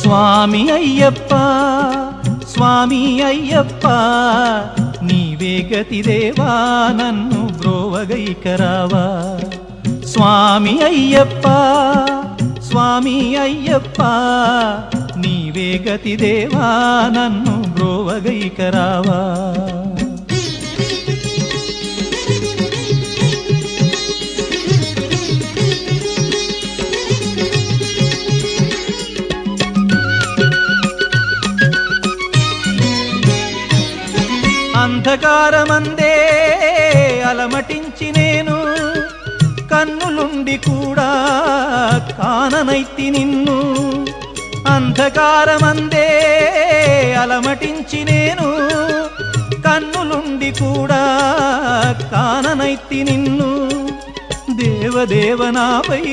స్వామి అయ్యప్ప స్వామి అయ్యప్ప నీవే గతి దేవా నన్ను బ్రోవగైకరావా స్వామి అయ్యప్ప స్వామి అయ్యప్ప నీవే గతి దేవా నన్ను బ్రోవగైకరావా అంధకారమందే అలమటించి నేను కన్నులుండి కూడా కాననైతి నిన్ను అంధకారమందే అలమటించి నేను కన్నులుండి కూడా కాననైతి నిన్ను దేవదేవనాపై